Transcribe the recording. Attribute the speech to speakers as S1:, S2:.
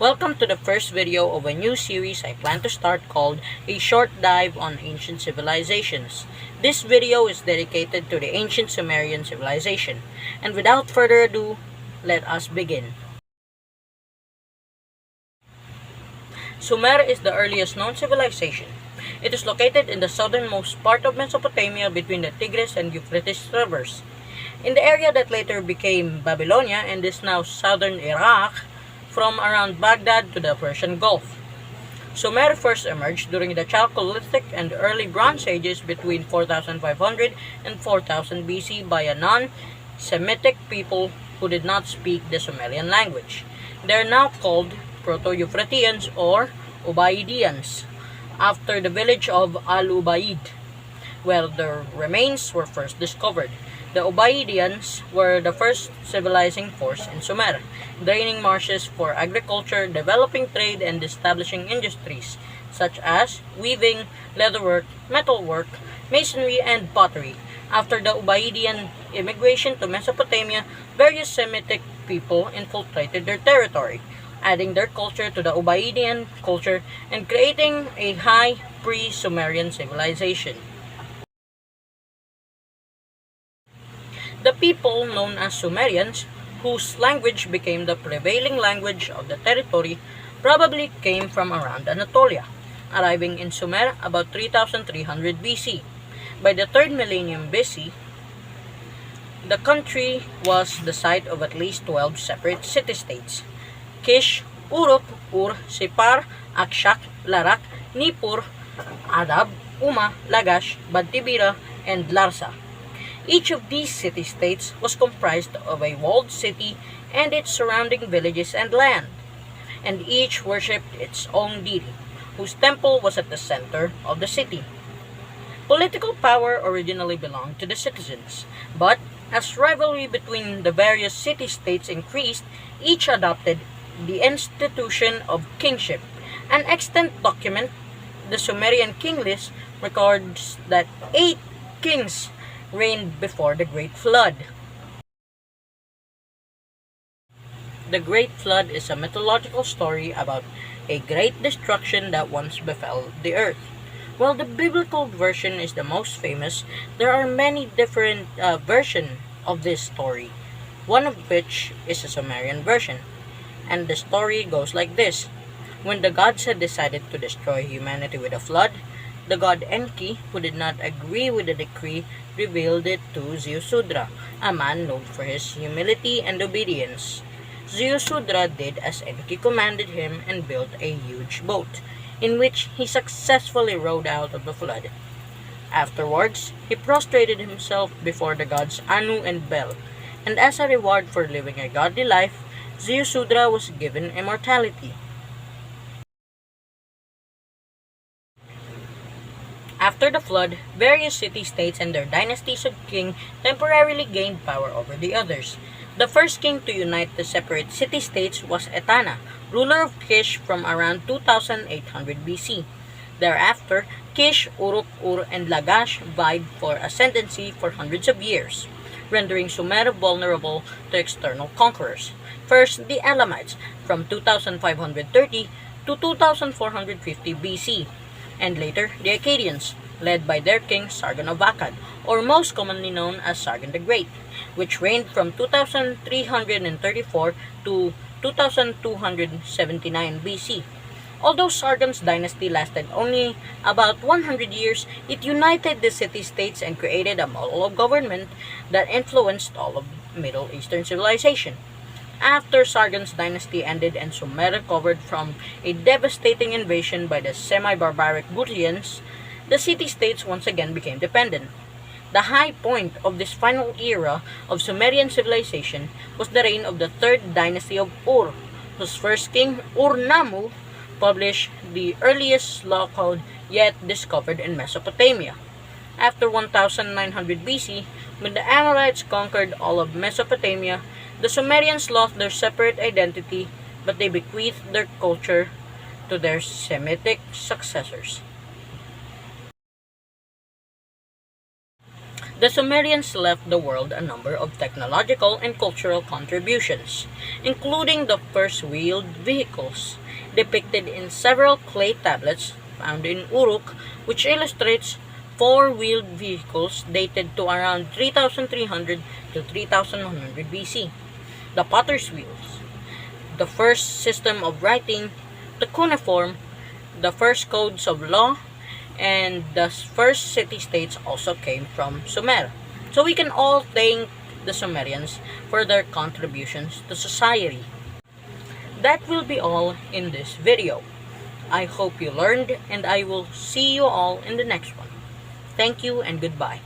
S1: Welcome to the first video of a new series I plan to start called A Short Dive on Ancient Civilizations. This video is dedicated to the ancient Sumerian civilization. And without further ado, let us begin. Sumer is the earliest known civilization. It is located in the southernmost part of Mesopotamia between the Tigris and Euphrates rivers. In the area that later became Babylonia and is now southern Iraq, from around Baghdad to the Persian Gulf. Sumer first emerged during the Chalcolithic and early Bronze Ages between 4500 and 4000 BC by a non-Semitic people who did not speak the Sumerian language. They are now called Proto-Euphratians or Ubaydians, after the village of Al-Ubaid, where their remains were first discovered. The Ubaydians were the first civilizing force in Sumer, draining marshes for agriculture, developing trade, and establishing industries such as weaving, leatherwork, metalwork, masonry, and pottery. After the Ubaydian immigration to Mesopotamia, various Semitic people infiltrated their territory, adding their culture to the Ubaydian culture and creating a high pre-Sumerian civilization. The people known as Sumerians, whose language became the prevailing language of the territory, probably came from around Anatolia, arriving in Sumer about 3300 BC. By the 3rd millennium BC, the country was the site of at least 12 separate city-states: Kish, Uruk, Ur, Sipar, Akshak, Larak, Nippur, Adab, Uma, Lagash, Badtibira, and Larsa. Each of these city-states was comprised of a walled city and its surrounding villages and land, and each worshipped its own deity, whose temple was at the center of the city. Political power originally belonged to the citizens, but as rivalry between the various city-states increased, each adopted the institution of kingship. An extant document, the Sumerian king list, records that 8 kings reigned before the Great Flood. The Great Flood is a mythological story about a great destruction that once befell the earth. While the biblical version is the most famous, there are many different versions of this story, one of which is a Sumerian version. And the story goes like this. When the gods had decided to destroy humanity with a flood, the god Enki, who did not agree with the decree, revealed it to Ziusudra, a man known for his humility and obedience. Ziusudra did as Enki commanded him and built a huge boat, in which he successfully rowed out of the flood. Afterwards, he prostrated himself before the gods Anu and Bel, and as a reward for living a godly life, Ziusudra was given immortality. After the flood, various city-states and their dynasties of king temporarily gained power over the others. The first king to unite the separate city-states was Etana, ruler of Kish from around 2800 BC. Thereafter, Kish, Uruk, Ur, and Lagash vied for ascendancy for hundreds of years, rendering Sumer vulnerable to external conquerors. First, the Elamites from 2530 to 2450 BC, and later the Akkadians, led by their king Sargon of Akkad, or most commonly known as Sargon the Great, which reigned from 2334 to 2279 BC. Although Sargon's dynasty lasted only about 100 years, it united the city-states and created a model of government that influenced all of Middle Eastern civilization. After Sargon's dynasty ended and Sumer recovered from a devastating invasion by the semi-barbaric Butians, the city-states once again became dependent. The high point of this final era of Sumerian civilization was the reign of the 3rd dynasty of Ur, whose first king, Ur-Nammu, published the earliest law code yet discovered in Mesopotamia. After 1900 BC, when the Amorites conquered all of Mesopotamia, the Sumerians lost their separate identity, but they bequeathed their culture to their Semitic successors. The Sumerians left the world a number of technological and cultural contributions, including the first wheeled vehicles, depicted in several clay tablets found in Uruk, which illustrates four-wheeled vehicles dated to around 3300 to 3100 BC. The potter's wheels, the first system of writing, the cuneiform, the first codes of law, and the first city-states also came from Sumer. So we can all thank the Sumerians for their contributions to society. That will be all in this video. I hope you learned, and I will see you all in the next one. Thank you and goodbye.